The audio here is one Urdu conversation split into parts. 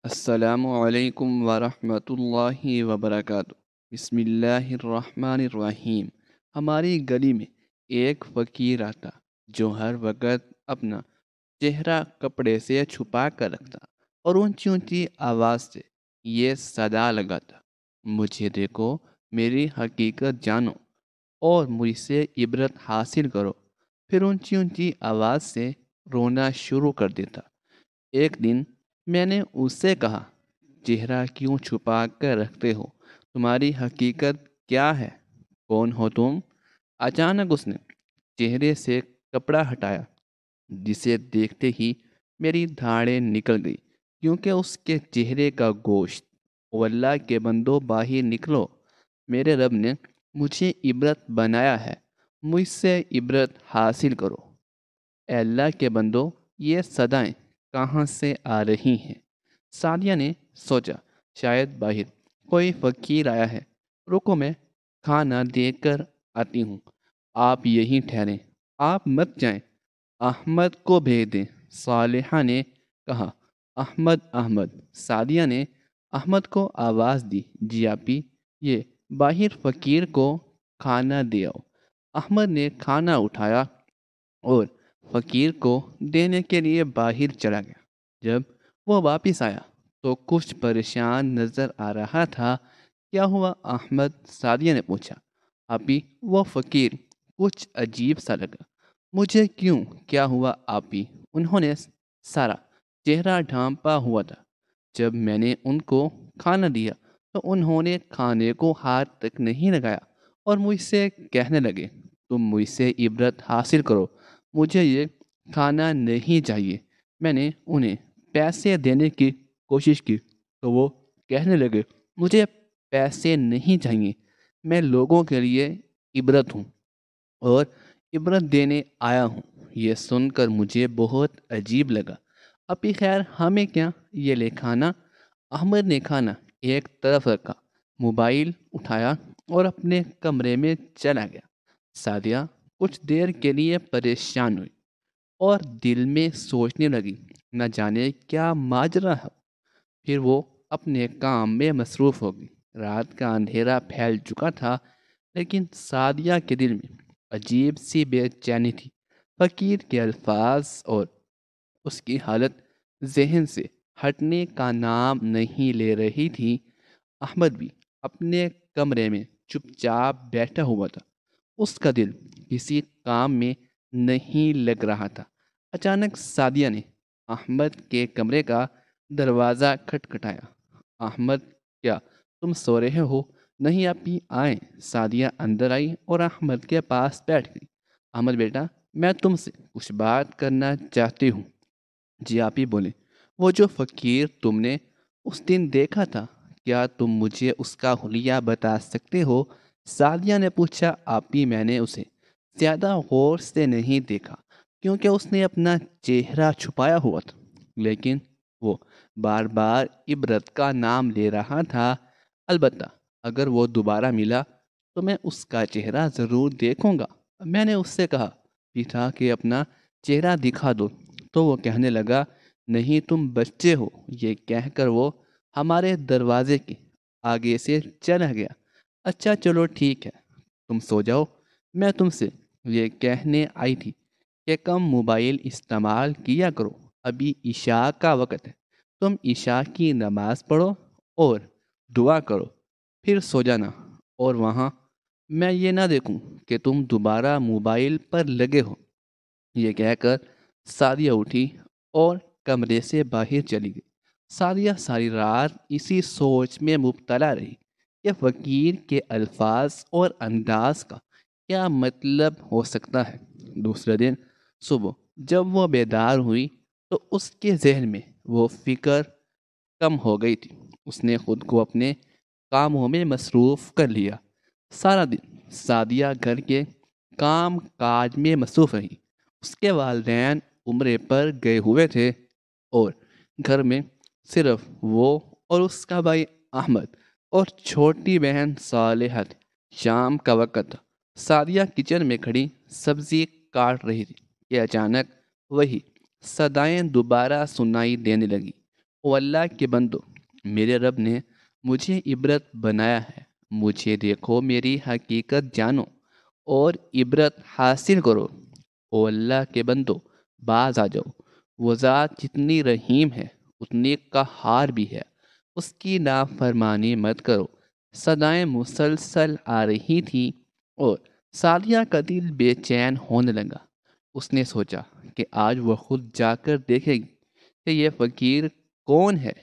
السلام علیکم ورحمۃ اللہ وبرکاتہ۔ بسم اللہ الرحمن الرحیم۔ ہماری گلی میں ایک فقیر آتا جو ہر وقت اپنا چہرہ کپڑے سے چھپا کر رکھتا اور اونچی اونچی آواز سے یہ صدا لگاتا: مجھے دیکھو، میری حقیقت جانو اور مجھ سے عبرت حاصل کرو۔ پھر اونچی اونچی آواز سے رونا شروع کر دیتا۔ ایک دن میں نے اس سے کہا: چہرہ کیوں چھپا کر رکھتے ہو؟ تمہاری حقیقت کیا ہے؟ کون ہو تم؟ اچانک اس نے چہرے سے کپڑا ہٹایا، جسے دیکھتے ہی میری دھاڑیں نکل گئی، کیونکہ اس کے چہرے کا گوشت. او اللہ کے بندو، باہر نکلو، میرے رب نے مجھے عبرت بنایا ہے، مجھ سے عبرت حاصل کرو۔ اے اللہ کے بندو، یہ صدائیں کہاں سے آ رہی ہیں؟ سعدیہ نے سوچا شاید باہر کوئی فقیر آیا ہے، رکو میں کھانا دے کر آتی ہوں، آپ یہیں ٹھہریں، آپ مت جائیں، احمد کو بھیج دیں۔ صالحہ نے کہا: احمد احمد؟ سعدیہ نے احمد کو آواز دی: جی آپی، یہ باہر فقیر کو کھانا دے آؤ۔ احمد نے کھانا اٹھایا اور فقیر کو دینے کے لیے باہر چلا گیا۔ جب وہ واپس آیا تو کچھ پریشان نظر آ رہا تھا۔ کیا ہوا احمد؟ سعدیہ نے پوچھا۔ آپی، وہ فقیر کچھ عجیب سا لگا۔ مجھے کیوں؟ کیا ہوا آپی؟ انہوں نے سارا چہرہ ڈھانپا ہوا تھا۔ جب میں نے ان کو کھانا دیا تو انہوں نے کھانے کو ہاتھ تک نہیں لگایا اور مجھ سے کہنے لگے: تم مجھ سے عبرت حاصل کرو، مجھے یہ کھانا نہیں چاہیے۔ میں نے انہیں پیسے دینے کی کوشش کی تو وہ کہنے لگے: مجھے پیسے نہیں چاہیے، میں لوگوں کے لیے عبرت ہوں اور عبرت دینے آیا ہوں۔ یہ سن کر مجھے بہت عجیب لگا۔ ابھی خیر، ہمیں کیا، یہ لے کھانا۔ احمد نے کھانا ایک طرف رکھا، موبائل اٹھایا اور اپنے کمرے میں چلا گیا۔ سعدیہ کچھ دیر کے لیے پریشان ہوئی اور دل میں سوچنے لگی: نہ جانے کیا ماجرا ہے۔ پھر وہ اپنے کام میں مصروف ہو گئی۔ رات کا اندھیرا پھیل چکا تھا، لیکن سعدیہ کے دل میں عجیب سی بے چینی تھی۔ فقیر کے الفاظ اور اس کی حالت ذہن سے ہٹنے کا نام نہیں لے رہی تھی۔ احمد بھی اپنے کمرے میں چپ چاپ بیٹھا ہوا تھا، اس کا دل کسی کام میں نہیں لگ رہا تھا۔ اچانک سعدیہ نے احمد کے کمرے کا دروازہ کھٹکھٹایا۔ احمد، کیا تم سو رہے ہو؟ نہیں آپی، آئیں۔ سعدیہ اندر آئی اور احمد کے پاس بیٹھ گئی۔ احمد بیٹا، میں تم سے کچھ بات کرنا چاہتی ہوں۔ جی آپی بولیں۔ وہ جو فقیر تم نے اس دن دیکھا تھا، کیا تم مجھے اس کا حلیہ بتا سکتے ہو؟ سعدیہ نے پوچھا۔ آپی، میں نے اسے زیادہ غور سے نہیں دیکھا کیونکہ اس نے اپنا چہرہ چھپایا ہوا تھا، لیکن وہ بار بار عبرت کا نام لے رہا تھا۔ البتہ اگر وہ دوبارہ ملا تو میں اس کا چہرہ ضرور دیکھوں گا۔ میں نے اس سے کہا بھی تھا کہ اپنا چہرہ دکھا دو، تو وہ کہنے لگا: نہیں، تم بچے ہو۔ یہ کہہ کر وہ ہمارے دروازے کے آگے سے چلا گیا۔ اچھا چلو ٹھیک ہے، تم سو جاؤ۔ میں تم سے یہ کہنے آئی تھی کہ کم موبائل استعمال کیا کرو، ابھی عشاء کا وقت ہے۔ تم عشاء کی نماز پڑھو اور دعا کرو، پھر سو جانا، اور وہاں میں یہ نہ دیکھوں کہ تم دوبارہ موبائل پر لگے ہو۔ یہ کہہ کر سعدیہ اٹھی اور کمرے سے باہر چلی گئی۔ سعدیہ ساری رات اسی سوچ میں مبتلا رہی کہ فقیر کے الفاظ اور انداز کا کیا مطلب ہو سکتا ہے۔ دوسرے دن صبح جب وہ بیدار ہوئی تو اس کے ذہن میں وہ فکر کم ہو گئی تھی۔ اس نے خود کو اپنے کاموں میں مصروف کر لیا۔ سارا دن سعدیہ گھر کے کام کاج میں مصروف رہی۔ اس کے والدین عمرے پر گئے ہوئے تھے اور گھر میں صرف وہ اور اس کا بھائی احمد اور چھوٹی بہن صالحہ تھی۔ شام کا وقت تھا۔ سعدیہ کچن میں کھڑی سبزی کاٹ رہی تھی کہ اچانک وہی صدائیں دوبارہ سنائی دینے لگی: او اللہ کے بندو، میرے رب نے مجھے عبرت بنایا ہے، مجھے دیکھو، میری حقیقت جانو اور عبرت حاصل کرو۔ او اللہ کے بندو، باز آ جاؤ، وہ ذات جتنی رحیم ہے اتنی قہار بھی ہے، اس کی نافرمانی مت کرو۔ صدائیں مسلسل آ رہی تھی اور سعدیہ کا دل بے چین ہونے لگا۔ اس نے سوچا کہ آج وہ خود جا کر دیکھے گی کہ یہ فقیر کون ہے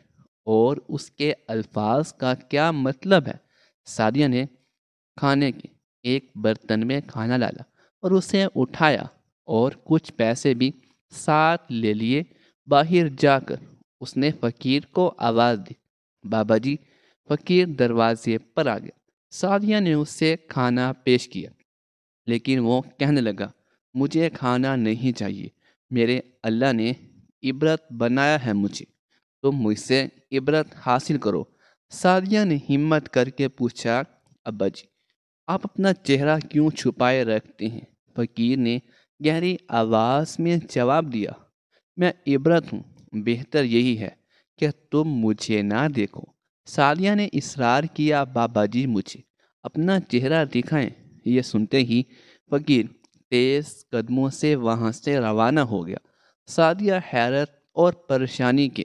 اور اس کے الفاظ کا کیا مطلب ہے۔ سعدیہ نے کھانے کے ایک برتن میں کھانا ڈالا اور اسے اٹھایا اور کچھ پیسے بھی ساتھ لے لیے۔ باہر جا کر اس نے فقیر کو آواز دی، بابا جی۔ فقیر دروازے پر آ گیا۔ سعدیہ نے اسے کھانا پیش کیا، لیکن وہ کہنے لگا، مجھے کھانا نہیں چاہیے، میرے اللہ نے عبرت بنایا ہے مجھے، تم مجھ سے عبرت حاصل کرو۔ سعدیہ نے ہمت کر کے پوچھا، ابا جی، آپ اپنا چہرہ کیوں چھپائے رکھتے ہیں؟ فقیر نے گہری آواز میں جواب دیا، میں عبرت ہوں، بہتر یہی ہے کہ تم مجھے نہ دیکھو۔ سعدیہ نے اصرار کیا، بابا جی مجھے اپنا چہرہ دکھائیں۔ یہ سنتے ہی فقیر تیز قدموں سے وہاں سے روانہ ہو گیا۔ سعدیہ حیرت اور پریشانی کے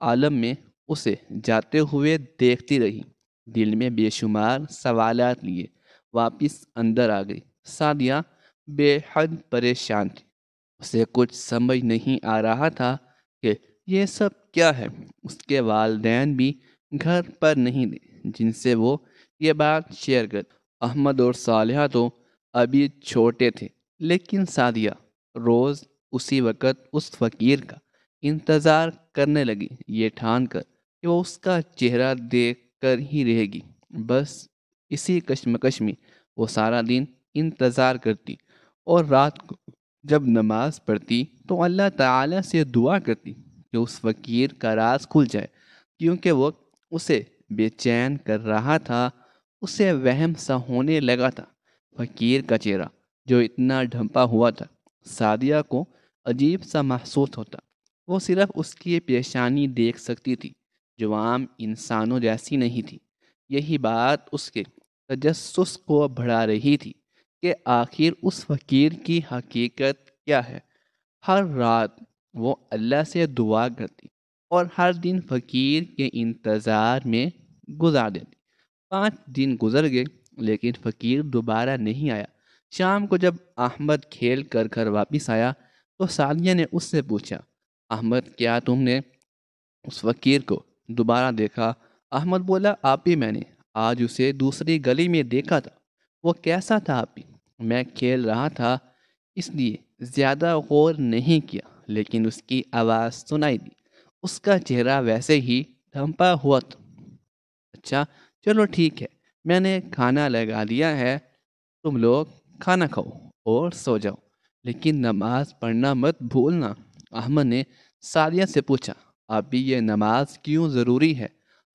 عالم میں اسے جاتے ہوئے دیکھتی رہی، دل میں بے شمار سوالات لیے واپس اندر آ گئی۔ سعدیہ بے حد پریشان تھی، اسے کچھ سمجھ نہیں آ رہا تھا کہ یہ سب کیا ہے۔ اس کے والدین بھی گھر پر نہیں تھے جن سے وہ یہ بات شیئر کر۔ احمد اور صالحہ تو ابھی چھوٹے تھے، لیکن سعدیہ روز اسی وقت اس فقیر کا انتظار کرنے لگی، یہ ٹھان کر کہ وہ اس کا چہرہ دیکھ کر ہی رہے گی۔ بس اسی کشمکش میں وہ سارا دن انتظار کرتی اور رات کو جب نماز پڑھتی تو اللہ تعالیٰ سے دعا کرتی کہ اس فقیر کا راز کھل جائے، کیونکہ وہ اسے بے چین کر رہا تھا۔ اسے وہم سا ہونے لگا تھا، فقیر کا چہرہ جو اتنا ڈھمپا ہوا تھا سعدیہ کو عجیب سا محسوس ہوتا۔ وہ صرف اس کی پیشانی دیکھ سکتی تھی جو عام انسانوں جیسی نہیں تھی۔ یہی بات اس کے تجسس کو بڑھا رہی تھی کہ آخر اس فقیر کی حقیقت کیا ہے۔ ہر رات وہ اللہ سے دعا کرتی اور ہر دن فقیر کے انتظار میں گزار دیتی۔ 5 دن گزر گئے لیکن فقیر دوبارہ نہیں آیا۔ شام کو جب احمد کھیل کر گھر واپس آیا تو سعدیہ نے اس سے پوچھا، احمد، کیا تم نے اس فقیر کو دوبارہ دیکھا؟ احمد بولا، آپ ہی، میں نے آج اسے دوسری گلی میں دیکھا تھا۔ وہ کیسا تھا آپ ہی؟ میں کھیل رہا تھا اس لیے زیادہ غور نہیں کیا، لیکن اس کی آواز سنائی دی، اس کا چہرہ ویسے ہی ڈھمپا ہوا تھا۔ اچھا، چلو ٹھیک ہے، میں نے کھانا لگا دیا ہے، تم لوگ کھانا کھاؤ اور سو جاؤ، لیکن نماز پڑھنا مت بھولنا۔ احمد نے سعدیہ سے پوچھا، ابھی یہ نماز کیوں ضروری ہے؟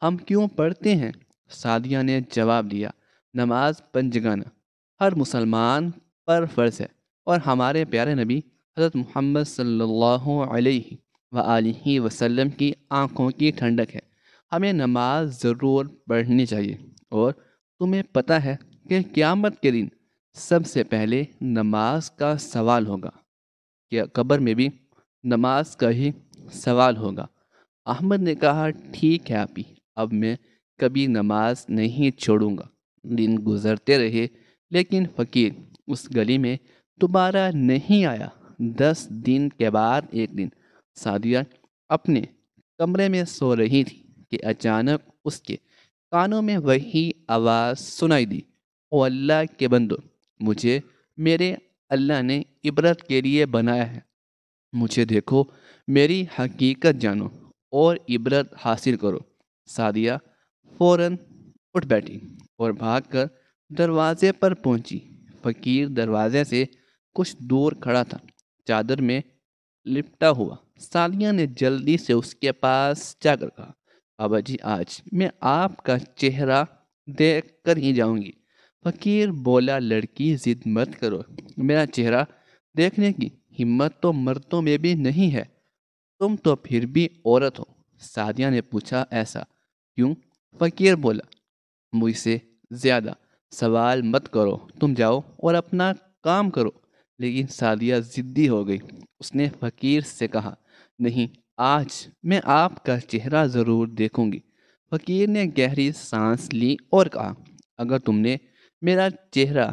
ہم کیوں پڑھتے ہیں؟ سعدیہ نے جواب دیا، نماز پنجگانہ ہر مسلمان پر فرض ہے اور ہمارے پیارے نبی حضرت محمد صلی اللہ علیہ وآلہ وسلم کی آنکھوں کی ٹھنڈک ہے۔ ہمیں نماز ضرور پڑھنی چاہیے، اور تمہیں پتہ ہے کہ قیامت کے دن سب سے پہلے نماز کا سوال ہوگا، کہ قبر میں بھی نماز کا ہی سوال ہوگا۔ احمد نے کہا، ٹھیک ہے آپی، اب میں کبھی نماز نہیں چھوڑوں گا۔ دن گزرتے رہے لیکن فقیر اس گلی میں دوبارہ نہیں آیا۔ 10 دن کے بعد ایک دن سعدیہ اپنے کمرے میں سو رہی تھی کہ اچانک اس کے کانوں میں وہی آواز سنائی دی، او اللہ کے بندو، مجھے میرے اللہ نے عبرت کے لیے بنایا ہے، مجھے دیکھو، میری حقیقت جانو اور عبرت حاصل کرو۔ سعدیہ فوراً اٹھ بیٹھی اور بھاگ کر دروازے پر پہنچی۔ فقیر دروازے سے کچھ دور کھڑا تھا، چادر میں لپٹا ہوا۔ سعدیہ نے جلدی سے اس کے پاس جا کر کہا، بابا جی، آج میں آپ کا چہرہ دیکھ کر ہی جاؤں گی۔ فقیر بولا، لڑکی، ضد مت کرو، میرا چہرہ دیکھنے کی ہمت تو مردوں میں بھی نہیں ہے، تم تو پھر بھی عورت ہو، سعدیہ نے پوچھا ایسا کیوں؟ فقیر بولا مجھ سے زیادہ سوال مت کرو، تم جاؤ اور اپنا کام کرو۔ لیکن سعدیہ ضدی ہو گئی۔ اس نے فقیر سے کہا نہیں، آج میں آپ کا چہرہ ضرور دیکھوں گی۔ فقیر نے گہری سانس لی اور کہا اگر تم نے میرا چہرہ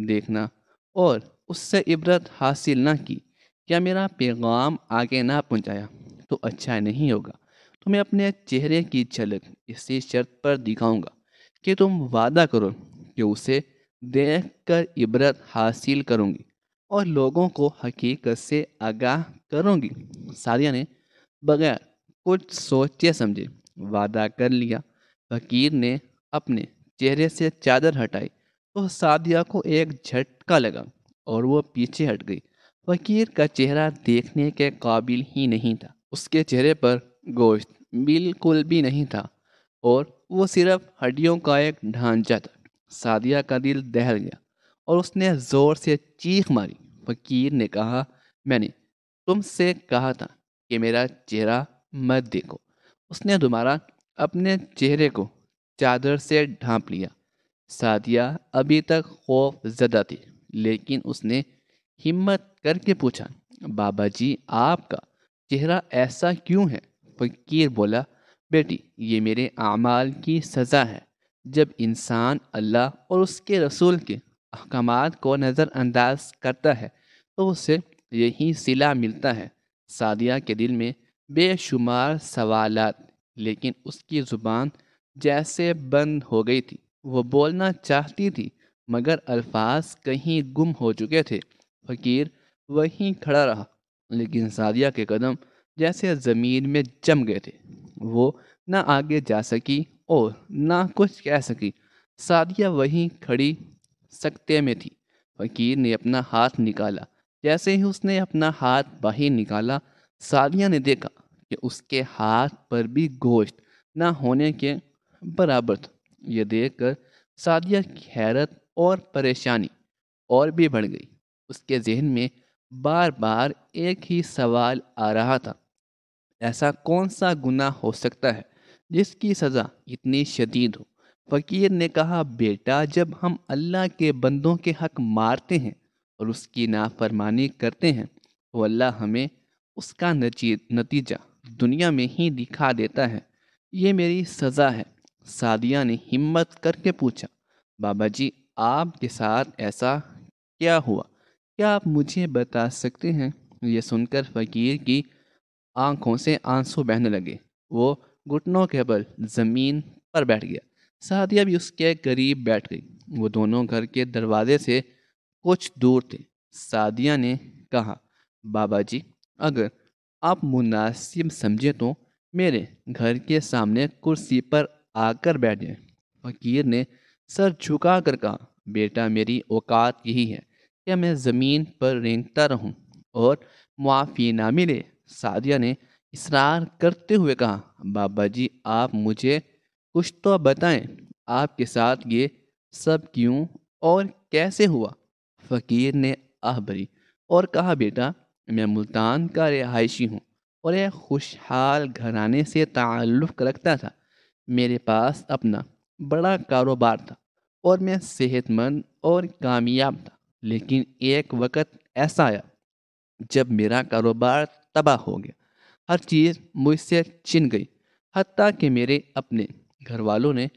دیکھنا اور اس سے عبرت حاصل نہ کی یا میرا پیغام آگے نہ پہنچایا تو اچھا نہیں ہوگا۔ تمہیں اپنے چہرے کی جھلک اسی شرط پر دکھاؤں گا کہ تم وعدہ کرو کہ اسے دیکھ کر عبرت حاصل کروں گی اور لوگوں کو حقیقت سے آگاہ کروں گی۔ سعدیہ نے بغیر کچھ سوچے سمجھے وعدہ کر لیا۔ فقیر نے اپنے چہرے سے چادر ہٹائی تو سعدیہ کو ایک جھٹکا لگا اور وہ پیچھے ہٹ گئی۔ فقیر کا چہرہ دیکھنے کے قابل ہی نہیں تھا۔ اس کے چہرے پر گوشت بالکل بھی نہیں تھا اور وہ صرف ہڈیوں کا ایک ڈھانچہ تھا۔ سعدیہ کا دل دہل گیا اور اس نے زور سے چیخ ماری۔ فقیر نے کہا میں نے تم سے کہا تھا کہ میرا چہرہ مت دیکھو۔ اس نے دوبارہ اپنے چہرے کو چادر سے ڈھانپ لیا۔ سعدیہ ابھی تک خوف زدہ تھی لیکن اس نے ہمت کر کے پوچھا بابا جی آپ کا چہرہ ایسا کیوں ہے؟ فقیر بولا بیٹی یہ میرے اعمال کی سزا ہے۔ جب انسان اللہ اور اس کے رسول کے احکامات کو نظر انداز کرتا ہے تو اسے یہی صلہ ملتا ہے۔ سعدیہ کے دل میں بے شمار سوالات لیکن اس کی زبان جیسے بند ہو گئی تھی۔ وہ بولنا چاہتی تھی مگر الفاظ کہیں گم ہو چکے تھے۔ فقیر وہیں کھڑا رہا لیکن سعدیہ کے قدم جیسے زمین میں جم گئے تھے۔ وہ نہ آگے جا سکی اور نہ کچھ کہہ سکی۔ سعدیہ وہیں کھڑی سکتے میں تھی۔ فقیر نے اپنا ہاتھ نکالا۔ جیسے ہی اس نے اپنا ہاتھ باہر نکالا سعدیہ نے دیکھا کہ اس کے ہاتھ پر بھی گوشت نہ ہونے کے برابر تھا۔ یہ دیکھ کر سعدیہ کی حیرت اور پریشانی اور بھی بڑھ گئی۔ اس کے ذہن میں بار بار ایک ہی سوال آ رہا تھا ایسا کون سا گناہ ہو سکتا ہے جس کی سزا اتنی شدید ہو؟ فقیر نے کہا بیٹا جب ہم اللہ کے بندوں کے حق مارتے ہیں اور اس کی نافرمانی کرتے ہیں تو اللہ ہمیں اس کا نتیجہ دنیا میں ہی دکھا دیتا ہے۔ یہ میری سزا ہے۔ سعدیہ نے ہمت کر کے پوچھا بابا جی آپ کے ساتھ ایسا کیا ہوا؟ کیا آپ مجھے بتا سکتے ہیں؟ یہ سن کر فقیر کی آنکھوں سے آنسو بہنے لگے۔ وہ گھٹنوں کے بل زمین پر بیٹھ گیا۔ سعدیہ بھی اس کے قریب بیٹھ گئی۔ وہ دونوں گھر کے دروازے سے کچھ دور تھے۔ سعدیہ نے کہا بابا جی اگر آپ مناسب سمجھے تو میرے گھر کے سامنے کرسی پر آ کر بیٹھ جائیں۔ فقیر نے سر جھکا کر کہا بیٹا میری اوقات یہی ہے کہ میں زمین پر رینگتا رہوں اور معافی نہ ملے۔ سعدیہ نے اصرار کرتے ہوئے کہا بابا جی آپ مجھے کچھ تو بتائیں، آپ کے ساتھ یہ سب کیوں اور کیسے ہوا؟ فقیر نے آہ بھری اور کہا بیٹا میں ملتان کا رہائشی ہوں اور ایک خوشحال گھرانے سے تعلق رکھتا تھا۔ میرے پاس اپنا بڑا کاروبار تھا اور میں صحت مند اور کامیاب تھا، لیکن ایک وقت ایسا آیا جب میرا کاروبار تباہ ہو گیا۔ ہر چیز مجھ سے چھن گئی، حتیٰ کہ میرے اپنے گھر والوں نے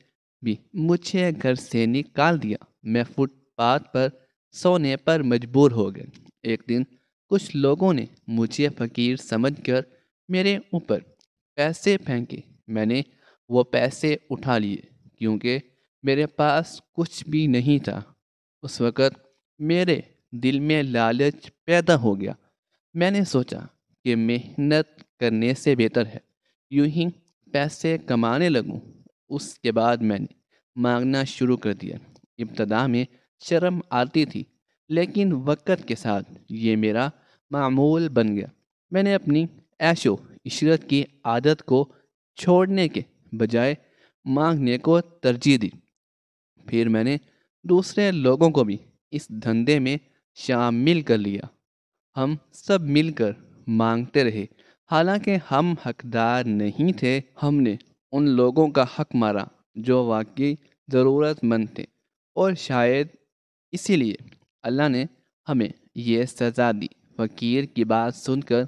بھی مجھے گھر سے نکال دیا۔ میں فٹ پاتھ پر سونے پر مجبور ہو گیا۔ ایک دن کچھ لوگوں نے مجھے فقیر سمجھ کر میرے اوپر پیسے پھینکے۔ میں نے وہ پیسے اٹھا لیے کیونکہ میرے پاس کچھ بھی نہیں تھا۔ اس وقت میرے دل میں لالچ پیدا ہو گیا۔ میں نے سوچا کہ محنت کرنے سے بہتر ہے یوں ہی پیسے کمانے لگوں۔ اس کے بعد میں نے مانگنا شروع کر دیا۔ ابتدا میں شرم آتی تھی لیکن وقت کے ساتھ یہ میرا معمول بن گیا۔ میں نے اپنی عیش و عشرت کی عادت کو چھوڑنے کے بجائے مانگنے کو ترجیح دی۔ پھر میں نے دوسرے لوگوں کو بھی اس دھندے میں شامل کر لیا۔ ہم سب مل کر مانگتے رہے حالانکہ ہم حقدار نہیں تھے۔ ہم نے ان لوگوں کا حق مارا جو واقعی ضرورت مند تھے، اور شاید اسی لیے اللہ نے ہمیں یہ سزا دی۔ فقیر کی بات سن کر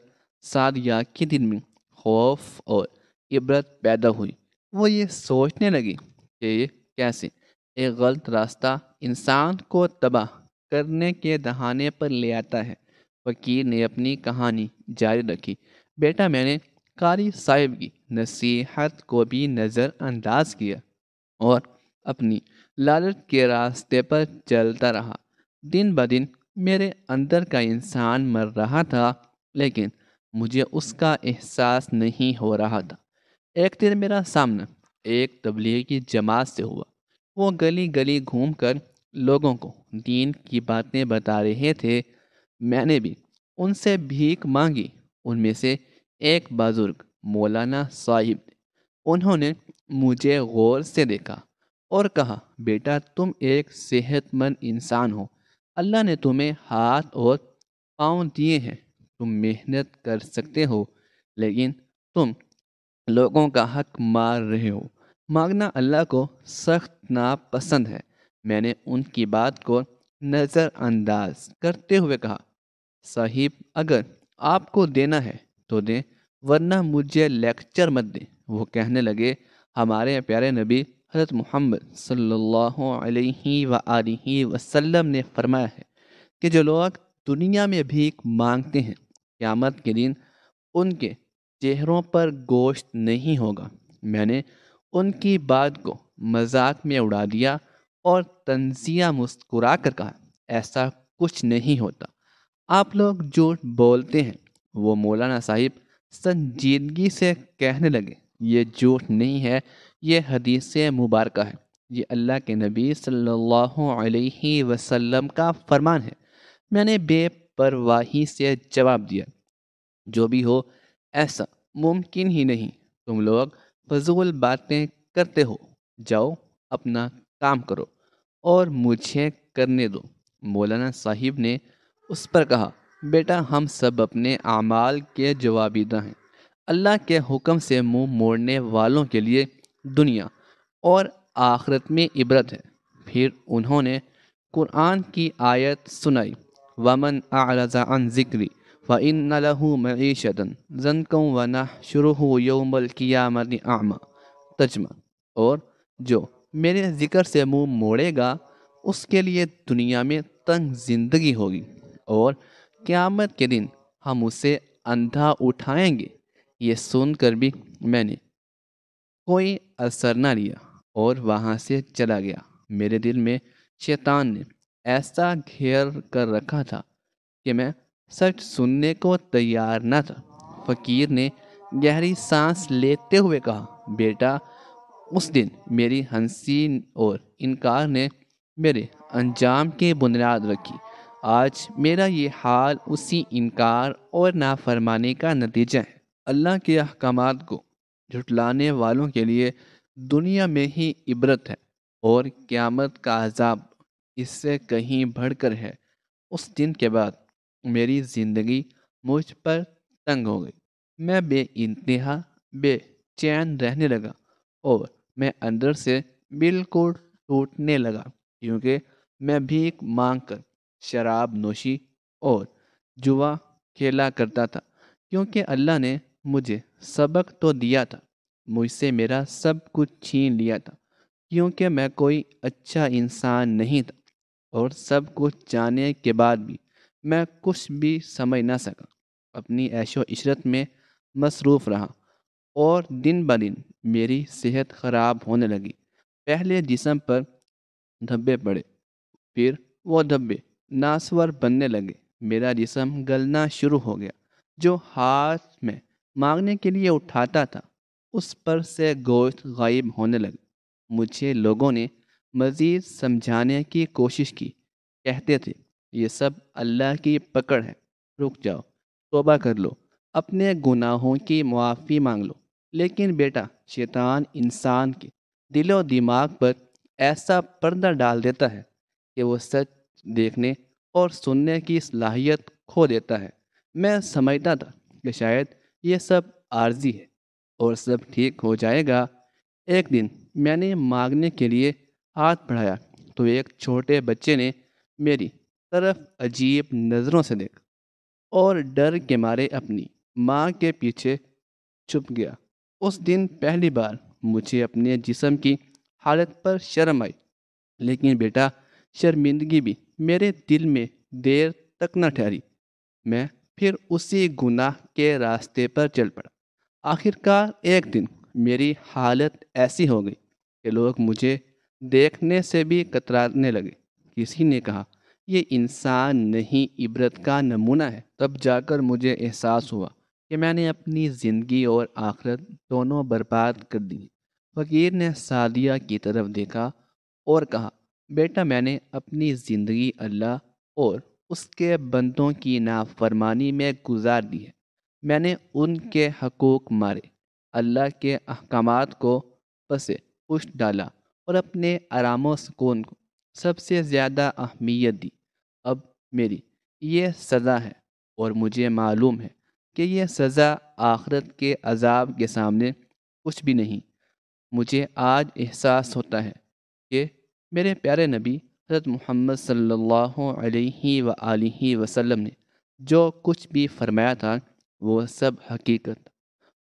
سعدیہ کے دل میں خوف اور عبرت پیدا ہوئی۔ وہ یہ سوچنے لگی کہ یہ کیسے ایک غلط راستہ انسان کو تباہ کرنے کے دہانے پر لے آتا ہے۔ فقیر نے اپنی کہانی جاری رکھی۔ بیٹا، میں نے قاری صاحب کی نصیحت کو بھی نظر انداز کیا اور اپنی لالچ کے راستے پر چلتا رہا۔ دن بدن میرے اندر کا انسان مر رہا تھا، لیکن مجھے اس کا احساس نہیں ہو رہا تھا۔ ایک دن میرا سامنا ایک تبلیغی جماعت سے ہوا۔ وہ گلی گلی گھوم کر لوگوں کو دین کی باتیں بتا رہے تھے۔ میں نے بھی ان سے بھیک مانگی۔ ان میں سے ایک بزرگ مولانا صاحب تھے۔ انہوں نے مجھے غور سے دیکھا اور کہا، بیٹا، تم ایک صحت مند انسان ہو۔ اللہ نے تمہیں ہاتھ اور پاؤں دیے ہیں، تم محنت کر سکتے ہو، لیکن تم لوگوں کا حق مار رہے ہو۔ مانگنا اللہ کو سخت ناپسند ہے۔ میں نے ان کی بات کو نظر انداز کرتے ہوئے کہا، صاحب، اگر آپ کو دینا ہے تو دیں، ورنہ مجھے لیکچر مت دیں۔ وہ کہنے لگے، ہمارے پیارے نبی حضرت محمد صلی اللہ علیہ وآلہ وسلم نے فرمایا ہے کہ جو لوگ دنیا میں بھیک مانگتے ہیں، قیامت کے دن ان کے چہروں پر گوشت نہیں ہوگا۔ میں نے ان کی بات کو مذاق میں اڑا دیا اور طنزیہ مسکرا کر کہا، ایسا کچھ نہیں ہوتا، آپ لوگ جھوٹ بولتے ہیں۔ وہ مولانا صاحب سنجیدگی سے کہنے لگے، یہ جھوٹ نہیں ہے، یہ حدیث مبارکہ ہے، یہ اللہ کے نبی صلی اللہ علیہ وسلم کا فرمان ہے۔ میں نے بے پرواہی سے جواب دیا، جو بھی ہو، ایسا ممکن ہی نہیں، تم لوگ فضول باتیں کرتے ہو، جاؤ اپنا کام کرو اور مجھے کرنے دو۔ مولانا صاحب نے اس پر کہا، بیٹا، ہم سب اپنے اعمال کے جوابدہ ہیں۔ اللہ کے حکم سے منہ موڑنے والوں کے لیے دنیا اور آخرت میں عبرت ہے۔ پھر انہوں نے قرآن کی آیت سنائی، وَمَنْ أَعْرَضَ عَنْ ذِكْرِي فَإِنَّ لَهُ مَعِيشَةً ضَنْكًا وَنَحْشُرُهُ يَوْمَ الْقِيَامَةِ أَعْمَى۔ ترجمہ، اور جو میرے ذکر سے منہ موڑے گا اس کے لیے دنیا میں تنگ زندگی ہوگی، اور قیامت کے دن ہم اسے اندھا اٹھائیں گے۔ یہ سن کر بھی میں نے کوئی اثر نہ لیا اور وہاں سے چلا گیا۔ میرے دل میں شیطان نے ایسا گھیر کر رکھا تھا کہ میں سچ سننے کو تیار نہ تھا۔ فقیر نے گہری سانس لیتے ہوئے کہا، بیٹا، اس دن میری ہنسی اور انکار نے میرے انجام کی بنیاد رکھی۔ آج میرا یہ حال اسی انکار اور نافرمانی کا نتیجہ ہے۔ اللہ کے احکامات کو جھٹلانے والوں کے لیے دنیا میں ہی عبرت ہے، اور قیامت کا عذاب اس سے کہیں بڑھ کر ہے۔ اس دن کے بعد میری زندگی مجھ پر تنگ ہو گئی۔ میں بے انتہا بے چین رہنے لگا، اور میں اندر سے بالکل ٹوٹنے لگا، کیونکہ میں بھیک مانگ کر شراب نوشی اور جوا کھیلا کرتا تھا، کیونکہ اللہ نے مجھے سبق تو دیا تھا، مجھ سے میرا سب کچھ چھین لیا تھا، کیونکہ میں کوئی اچھا انسان نہیں تھا، اور سب کچھ جانے کے بعد بھی میں کچھ بھی سمجھ نہ سکا۔ اپنی عیش و عشرت میں مصروف رہا، اور دن بدن میری صحت خراب ہونے لگی۔ پہلے جسم پر دھبے پڑے، پھر وہ دھبے ناسور بننے لگے، میرا جسم گلنا شروع ہو گیا۔ جو ہاتھ میں مانگنے کے لیے اٹھاتا تھا اس پر سے گوشت غائب ہونے لگا۔ مجھے لوگوں نے مزید سمجھانے کی کوشش کی، کہتے تھے، یہ سب اللہ کی پکڑ ہے، رک جاؤ، توبہ کر لو، اپنے گناہوں کی معافی مانگ لو۔ لیکن بیٹا، شیطان انسان کے دل و دماغ پر ایسا پردہ ڈال دیتا ہے کہ وہ سچ دیکھنے اور سننے کی صلاحیت کھو دیتا ہے۔ میں سمجھتا تھا کہ شاید یہ سب عارضی ہے اور سب ٹھیک ہو جائے گا۔ ایک دن میں نے مانگنے کے لیے ہاتھ بڑھایا تو ایک چھوٹے بچے نے میری طرف عجیب نظروں سے دیکھا اور ڈر کے مارے اپنی ماں کے پیچھے چھپ گیا۔ اس دن پہلی بار مجھے اپنے جسم کی حالت پر شرم آئی، لیکن بیٹا شرمندگی بھی میرے دل میں دیر تک نہ ٹھہری۔ میں پھر اسی گناہ کے راستے پر چل پڑا۔ آخر کار ایک دن میری حالت ایسی ہو گئی کہ لوگ مجھے دیکھنے سے بھی کترانے لگے۔ کسی نے کہا یہ انسان نہیں، عبرت کا نمونہ ہے۔ تب جا کر مجھے احساس ہوا کہ میں نے اپنی زندگی اور آخرت دونوں برباد کر دی۔ فقیر نے سعدیہ کی طرف دیکھا اور کہا بیٹا میں نے اپنی زندگی اللہ اور اس کے بندوں کی نافرمانی میں گزار دی ہے۔ میں نے ان کے حقوق مارے، اللہ کے احکامات کو پسے پشت ڈالا اور اپنے آرام و سکون کو سب سے زیادہ اہمیت دی۔ اب میری یہ سزا ہے اور مجھے معلوم ہے کہ یہ سزا آخرت کے عذاب کے سامنے کچھ بھی نہیں۔ مجھے آج احساس ہوتا ہے کہ میرے پیارے نبی حضرت محمد صلی اللہ علیہ وآلہ وسلم نے جو کچھ بھی فرمایا تھا وہ سب حقیقت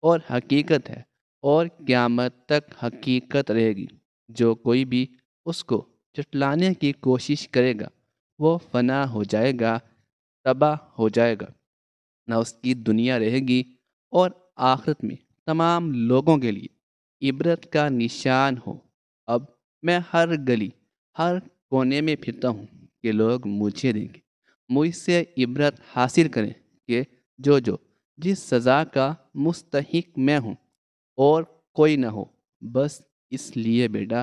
اور حقیقت ہے اور قیامت تک حقیقت رہے گی۔ جو کوئی بھی اس کو جھٹلانے کی کوشش کرے گا وہ فنا ہو جائے گا، تباہ ہو جائے گا، نہ اس کی دنیا رہے گی اور آخرت میں تمام لوگوں کے لیے عبرت کا نشان ہو۔ اب میں ہر گلی ہر کونے میں پھرتا ہوں کہ لوگ مجھے دیکھیں، مجھ سے عبرت حاصل کریں کہ جو جس سزا کا مستحق میں ہوں اور کوئی نہ ہو۔ بس اس لیے بیٹا،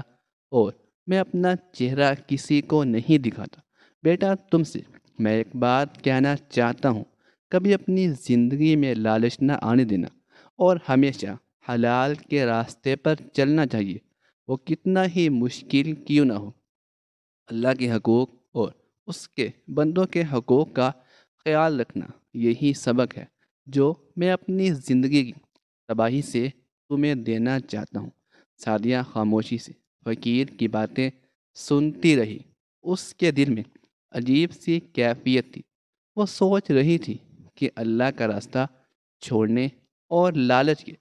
اور میں اپنا چہرہ کسی کو نہیں دکھاتا۔ بیٹا تم سے میں ایک بات کہنا چاہتا ہوں، کبھی اپنی زندگی میں لالچ نہ آنے دینا اور ہمیشہ حلال کے راستے پر چلنا چاہیے، وہ کتنا ہی مشکل کیوں نہ ہو۔ اللہ کے حقوق اور اس کے بندوں کے حقوق کا خیال رکھنا، یہی سبق ہے جو میں اپنی زندگی کی تباہی سے تمہیں دینا چاہتا ہوں۔ سعدیہ خاموشی سے فقیر کی باتیں سنتی رہی۔ اس کے دل میں عجیب سی کیفیت تھی۔ وہ سوچ رہی تھی کہ اللہ کا راستہ چھوڑنے اور لالچ کے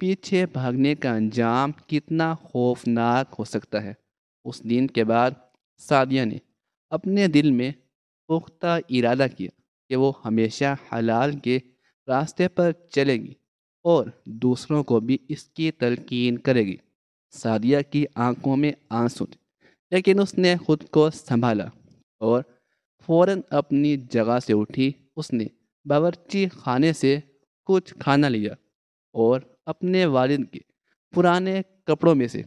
پیچھے بھاگنے کا انجام کتنا خوفناک ہو سکتا ہے۔ اس دن کے بعد سعدیہ نے اپنے دل میں پختہ ارادہ کیا کہ وہ ہمیشہ حلال کے راستے پر چلے گی اور دوسروں کو بھی اس کی تلقین کرے گی۔ سعدیہ کی آنکھوں میں آنسو تھے، لیکن اس نے خود کو سنبھالا اور فوراً اپنی جگہ سے اٹھی۔ اس نے باورچی خانے سے کچھ کھانا لیا اور اپنے والد کے پرانے کپڑوں میں سے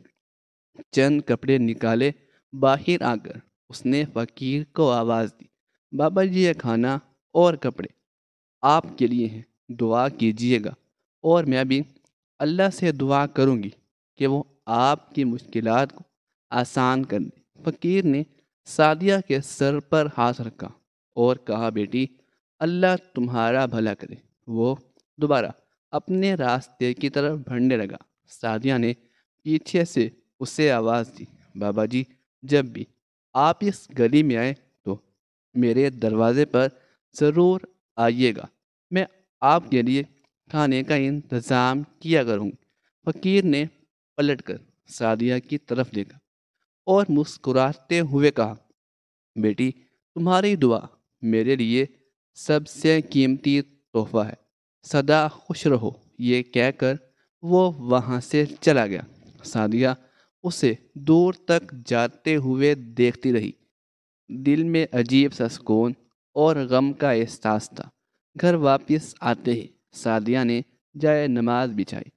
چند کپڑے نکالے۔ باہر آ کر اس نے فقیر کو آواز دی، بابا جی یہ کھانا اور کپڑے آپ کے لیے ہیں، دعا کیجیے گا اور میں بھی اللہ سے دعا کروں گی کہ وہ آپ کی مشکلات کو آسان کر دے۔ فقیر نے سعدیہ کے سر پر ہاتھ رکھا اور کہا بیٹی اللہ تمہارا بھلا کرے۔ وہ دوبارہ اپنے راستے کی طرف بڑھنے لگا۔ سعدیہ نے پیچھے سے اسے آواز دی، بابا جی جب بھی آپ اس گلی میں آئے تو میرے دروازے پر ضرور آئیے گا، میں آپ کے لیے کھانے کا انتظام کیا کروں گی۔ فقیر نے پلٹ کر سعدیہ کی طرف دیکھا اور مسکراتے ہوئے کہا بیٹی تمہاری دعا میرے لیے سب سے قیمتی تحفہ ہے، سدا خوش رہو۔ یہ کہہ کر وہ وہاں سے چلا گیا۔ سعدیہ اسے دور تک جاتے ہوئے دیکھتی رہی۔ دل میں عجیب سا سکون اور غم کا احساس تھا۔ گھر واپس آتے ہی سعدیہ نے جائے نماز بچھائی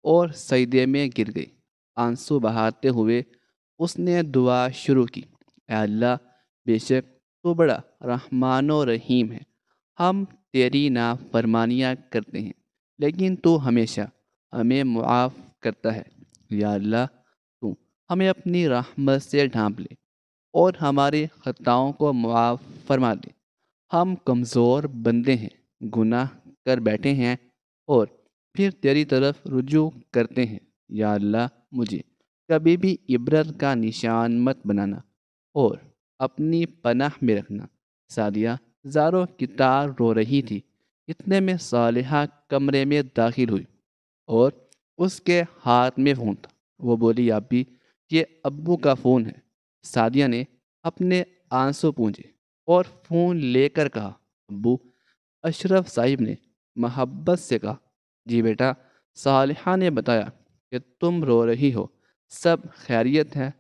اور سجدے میں گر گئی۔ آنسو بہاتے ہوئے اس نے دعا شروع کی، اے اللہ بے شک تو بڑا رحمان و رحیم ہے، ہم تیری نافرمانیاں کرتے ہیں لیکن تو ہمیشہ ہمیں معاف کرتا ہے۔ یا اللہ تو ہمیں اپنی رحمت سے ڈھانپ لے اور ہماری خطاؤں کو معاف فرما دے۔ ہم کمزور بندے ہیں، گناہ کر بیٹھے ہیں اور پھر تیری طرف رجوع کرتے ہیں۔ یا اللہ مجھے کبھی بھی عبرت کا نشان مت بنانا اور اپنی پناہ میں رکھنا۔ سعدیہ زاروں کی تار رو رہی تھی، اتنے میں صالحہ کمرے میں داخل ہوئی اور اس کے ہاتھ میں فون تھا۔ وہ بولی ابھی یہ ابو کا فون ہے۔ سعدیہ نے اپنے آنسو پونجے اور فون لے کر کہا ابو، اشرف صاحب نے محبت سے کہا جی بیٹا، صالحہ نے بتایا کہ تم رو رہی ہو، سب خیریت ہے؟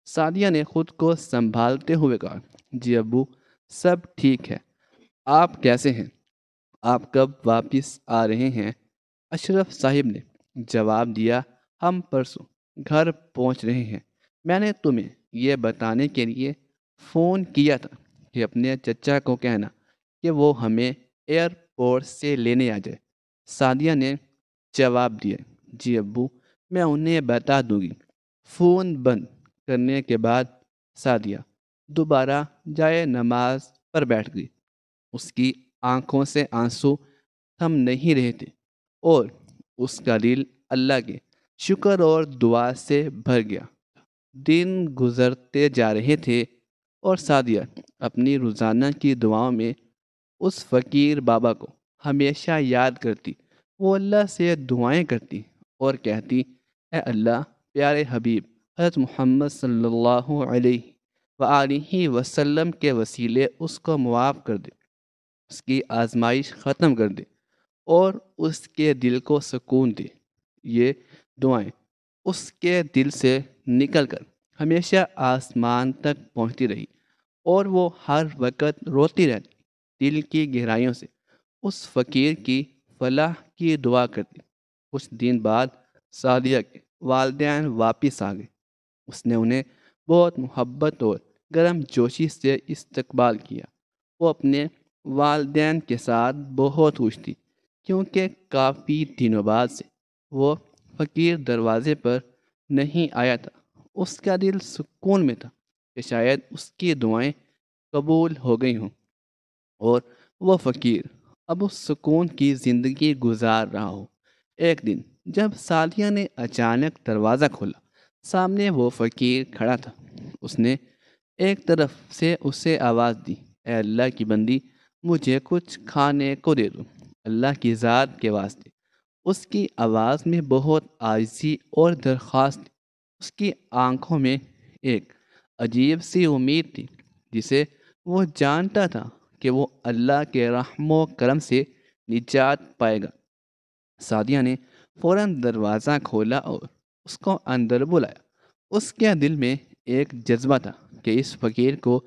سعدیہ نے خود کو سنبھالتے ہوئے کہا جی ابو، سب ٹھیک ہے۔ آپ کیسے ہیں؟ آپ کب واپس آ رہے ہیں؟ اشرف صاحب نے جواب دیا ہم پرسوں گھر پہنچ رہے ہیں۔ میں نے تمہیں یہ بتانے کے لیے فون کیا تھا کہ اپنے چچا کو کہنا کہ وہ ہمیں ایئرپورٹ سے لینے آ جائے۔ سعدیہ نے جواب دیا جی ابو، میں انہیں بتا دوں گی۔ فون بند کرنے کے بعد سعدیہ دوبارہ جائے نماز پر بیٹھ گئی۔ اس کی آنکھوں سے آنسو تھم نہیں رہے تھے اور اس کا دل اللہ کے شکر اور دعا سے بھر گیا۔ دن گزرتے جا رہے تھے اور سعدیہ اپنی روزانہ کی دعاؤں میں اس فقیر بابا کو ہمیشہ یاد کرتی۔ وہ اللہ سے دعائیں کرتی اور کہتی اے اللہ، پیارے حبیب حضرت محمد صلی اللہ علیہ وآلہ وسلم کے وسیلے اس کو معاف کر دے، اس کی آزمائش ختم کر دے اور اس کے دل کو سکون دے۔ یہ دعائیں اس کے دل سے نکل کر ہمیشہ آسمان تک پہنچتی رہی اور وہ ہر وقت روتی رہتی، دل کی گہرائیوں سے اس فقیر کی فلاح کی دعا کرتی۔ کچھ دن بعد سعدیہ کے والدین واپس آ گئے۔ اس نے انہیں بہت محبت اور گرم جوشی سے استقبال کیا۔ وہ اپنے والدین کے ساتھ بہت خوش تھی کیونکہ کافی دنوں بعد سے وہ فقیر دروازے پر نہیں آیا تھا۔ اس کا دل سکون میں تھا کہ شاید اس کی دعائیں قبول ہو گئی ہوں اور وہ فقیر اب اس سکون کی زندگی گزار رہا ہو۔ ایک دن جب سعدیہ نے اچانک دروازہ کھولا، سامنے وہ فقیر کھڑا تھا۔ اس نے ایک طرف سے اسے آواز دی اے اللہ کی بندی، مجھے کچھ کھانے کو دے دو، اللہ کی ذات کے واسطے۔ اس کی آواز میں بہت عاجزی اور درخواست تھی۔ اس کی آنکھوں میں ایک عجیب سی امید تھی جسے وہ جانتا تھا کہ وہ اللہ کے رحم و کرم سے نجات پائے گا۔ سعدیہ نے فوراً دروازہ کھولا اور اس کو اندر بلایا۔ اس کے دل میں ایک جذبہ تھا کہ اس فقیر کو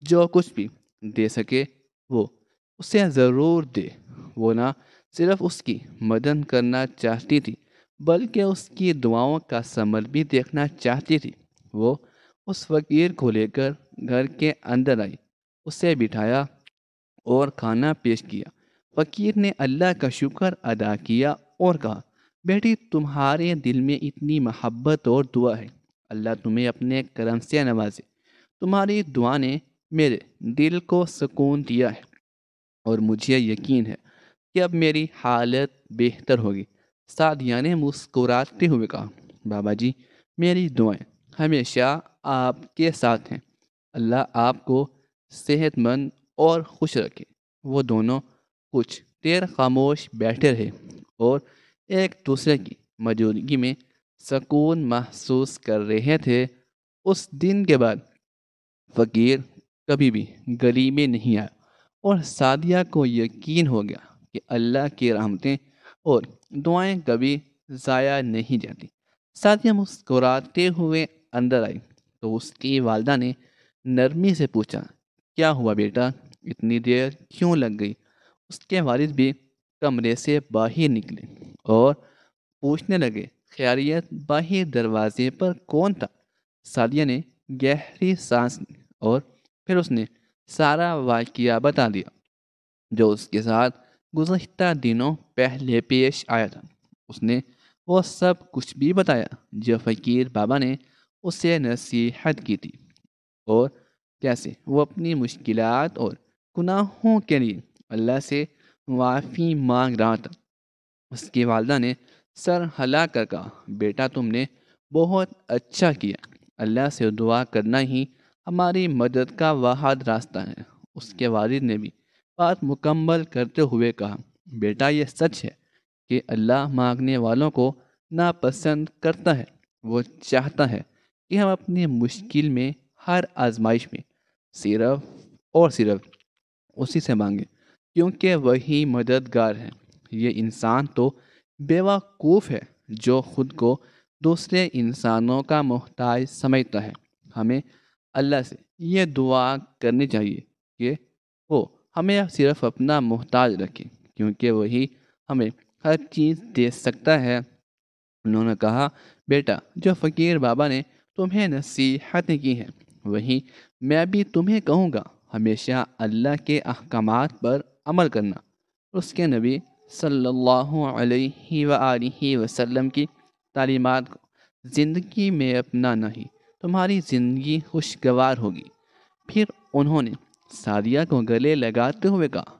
جو کچھ بھی دے سکے وہ اسے ضرور دے۔ وہ نہ صرف اس کی مدد کرنا چاہتی تھی بلکہ اس کی دعاؤں کا ثمر بھی دیکھنا چاہتی تھی۔ وہ اس فقیر کو لے کر گھر کے اندر آئی، اسے بٹھایا اور کھانا پیش کیا۔ فقیر نے اللہ کا شکر ادا کیا اور کہا بیٹی، تمہارے دل میں اتنی محبت اور دعا ہے، اللہ تمہیں اپنے کرم سے نوازے۔ تمہاری دعا نے میرے دل کو سکون دیا ہے اور مجھے یقین ہے کہ اب میری حالت بہتر ہوگی۔ سعدیہ نے مسکراتے ہوئے کہا بابا جی، میری دعائیں ہمیشہ آپ کے ساتھ ہیں، اللہ آپ کو صحت مند اور خوش رکھے۔ وہ دونوں کچھ دیر خاموش بیٹھے رہے اور ایک دوسرے کی موجودگی میں سکون محسوس کر رہے تھے۔ اس دن کے بعد فقیر کبھی بھی گلی میں نہیں آیا اور سعدیہ کو یقین ہو گیا کہ اللہ کی رحمتیں اور دعائیں کبھی ضائع نہیں جاتی۔ سعدیہ مسکراتے ہوئے اندر آئی تو اس کی والدہ نے نرمی سے پوچھا کیا ہوا بیٹا، اتنی دیر کیوں لگ گئی؟ اس کے والد بھی کمرے سے باہر نکلے اور پوچھنے لگے خیریت؟ باہر دروازے پر کون تھا؟ سعدیہ نے گہری سانس لی اور پھر اس نے سارا واقعہ بتا دیا جو اس کے ساتھ گزشتہ دنوں پہلے پیش آیا تھا۔ اس نے وہ سب کچھ بھی بتایا جو فقیر بابا نے اسے نصیحت کی تھی اور کیسے وہ اپنی مشکلات اور گناہوں کے لیے اللہ سے معافی مانگ رہا تھا۔ اس کی والدہ نے سر ہلا کر کہا، بیٹا تم نے بہت اچھا کیا، اللہ سے دعا کرنا ہی ہماری مدد کا واحد راستہ ہے۔ اس کے والد نے بھی بات مکمل کرتے ہوئے کہا، بیٹا یہ سچ ہے کہ اللہ مانگنے والوں کو ناپسند کرتا ہے۔ وہ چاہتا ہے کہ ہم اپنی مشکل میں، ہر آزمائش میں صرف اور صرف اسی سے مانگیں، کیونکہ وہی مددگار ہے۔ یہ انسان تو بیوقوف ہے جو خود کو دوسرے انسانوں کا محتاج سمجھتا ہے۔ ہمیں اللہ سے یہ دعا کرنی چاہیے کہ وہ ہمیں صرف اپنا محتاج رکھے، کیونکہ وہی ہمیں ہر چیز دے سکتا ہے۔ انہوں نے کہا، بیٹا جو فقیر بابا نے تمہیں نصیحت کی ہے وہی میں بھی تمہیں کہوں گا، ہمیشہ اللہ کے احکامات پر عمل کرنا، اس کے نبی صلی اللہ علیہ وآلہ وسلم کی تعلیمات کو زندگی میں اپنانا ہی تمہاری زندگی خوشگوار ہوگی۔ پھر انہوں نے سعدیہ کو گلے لگاتے ہوئے کہا،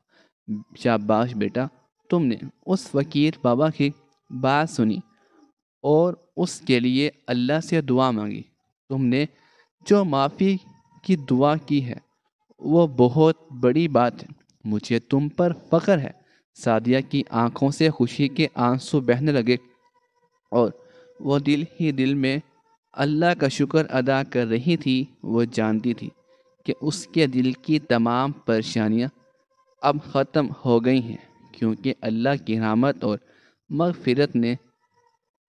شاباش بیٹا، تم نے اس فقیر بابا کی بات سنی اور اس کے لیے اللہ سے دعا مانگی۔ تم نے جو معافی کی دعا کی ہے وہ بہت بڑی بات ہے، مجھے تم پر فخر ہے۔ سعدیہ کی آنکھوں سے خوشی کے آنسو بہنے لگے اور وہ دل ہی دل میں اللہ کا شکر ادا کر رہی تھی۔ وہ جانتی تھی کہ اس کے دل کی تمام پریشانیاں اب ختم ہو گئی ہیں، کیونکہ اللہ کی رحمت اور مغفرت نے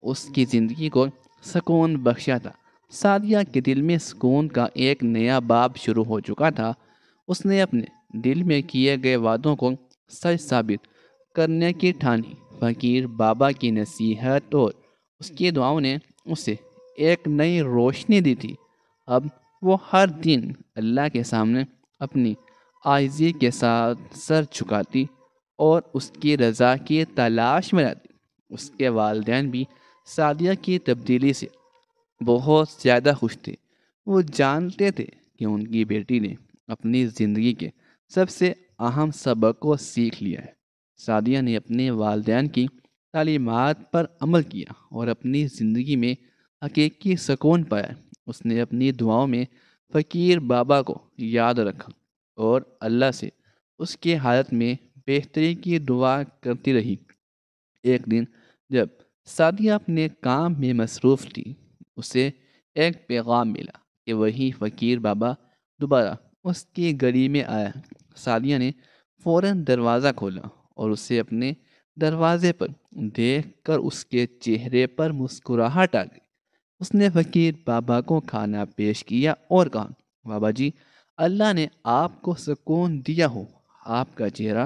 اس کی زندگی کو سکون بخشا تھا۔ سعدیہ کے دل میں سکون کا ایک نیا باب شروع ہو چکا تھا۔ اس نے اپنے دل میں کیے گئے وعدوں کو سچ ثابت کرنے کی ٹھانی۔ فقیر بابا کی نصیحت اور اس کی دعاؤں نے اسے ایک نئی روشنی دی تھی۔ اب وہ ہر دن اللہ کے سامنے اپنی عاجزی کے ساتھ سر جھکاتی اور اس کی رضا کی تلاش میں رہتی۔ اس کے والدین بھی سعدیہ کی تبدیلی سے بہت زیادہ خوش تھے۔ وہ جانتے تھے کہ ان کی بیٹی نے اپنی زندگی کے سب سے اہم سبق کو سیکھ لیا ہے۔ سعدیہ نے اپنے والدین کی تعلیمات پر عمل کیا اور اپنی زندگی میں حقیقی سکون پایا۔ اس نے اپنی دعاؤں میں فقیر بابا کو یاد رکھا اور اللہ سے اس کی حالت میں بہتری کی دعا کرتی رہی۔ ایک دن جب سعدیہ اپنے کام میں مصروف تھی، اسے ایک پیغام ملا کہ وہی فقیر بابا دوبارہ اس کی گلی میں آیا۔ سعدیہ نے فوراً دروازہ کھولا اور اسے اپنے دروازے پر دیکھ کر اس کے چہرے پر مسکراہٹ آ گئی۔ اس نے فقیر بابا کو کھانا پیش کیا اور کہا، بابا جی، اللہ نے آپ کو سکون دیا ہو، آپ کا چہرہ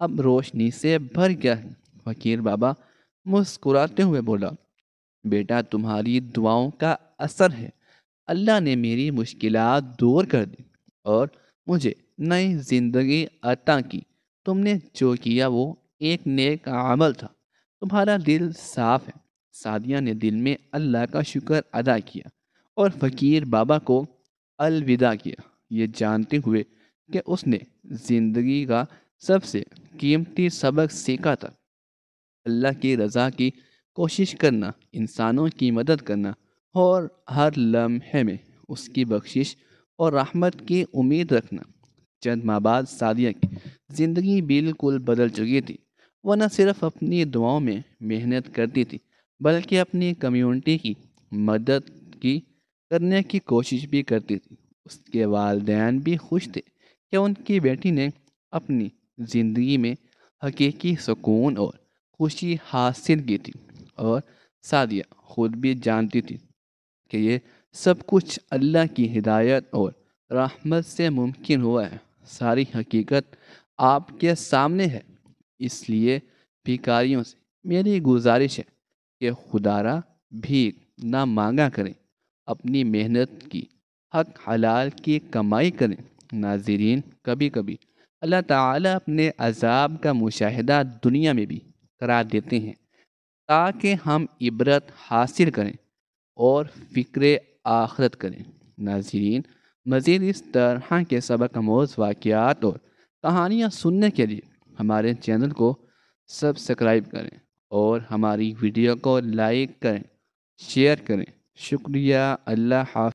اب روشنی سے بھر گیا ہے۔ فقیر بابا مسکراتے ہوئے بولا، بیٹا تمہاری دعاؤں کا اثر ہے، اللہ نے میری مشکلات دور کر دی اور مجھے نئی زندگی عطا کی۔ تم نے جو کیا وہ ایک نیک عمل تھا، تمہارا دل صاف ہے۔ سعدیہ نے دل میں اللہ کا شکر ادا کیا اور فقیر بابا کو الوداع کیا، یہ جانتے ہوئے کہ اس نے زندگی کا سب سے قیمتی سبق سیکھا تھا۔ اللہ کی رضا کی کوشش کرنا، انسانوں کی مدد کرنا اور ہر لمحے میں اس کی بخشش اور رحمت کی امید رکھنا۔ چند ماہ بعد سعدیہ کی زندگی بالکل بدل چکی تھی۔ وہ نہ صرف اپنی دعاؤں میں محنت کرتی تھی بلکہ اپنی کمیونٹی کی مدد کرنے کی کوشش بھی کرتی تھی۔ اس کے والدین بھی خوش تھے کہ ان کی بیٹی نے اپنی زندگی میں حقیقی سکون اور خوشی حاصل کی تھی، اور سعدیہ خود بھی جانتی تھی کہ یہ سب کچھ اللہ کی ہدایت اور رحمت سے ممکن ہوا ہے۔ ساری حقیقت آپ کے سامنے ہے، اس لیے بھکاریوں سے میری گزارش ہے کہ خدا را بھیک نہ مانگا کریں، اپنی محنت کی حق حلال کی کمائی کریں۔ ناظرین، کبھی کبھی اللہ تعالیٰ اپنے عذاب کا مشاہدہ دنیا میں بھی کرا دیتے ہیں تاکہ ہم عبرت حاصل کریں اور فکر آخرت کریں۔ ناظرین، مزید اس طرح کے سبق آموز واقعات اور کہانیاں سننے کے لیے ہمارے چینل کو سبسکرائب کریں اور ہماری ویڈیو کو لائک کریں، شیئر کریں۔ شکریہ، اللہ حافظ۔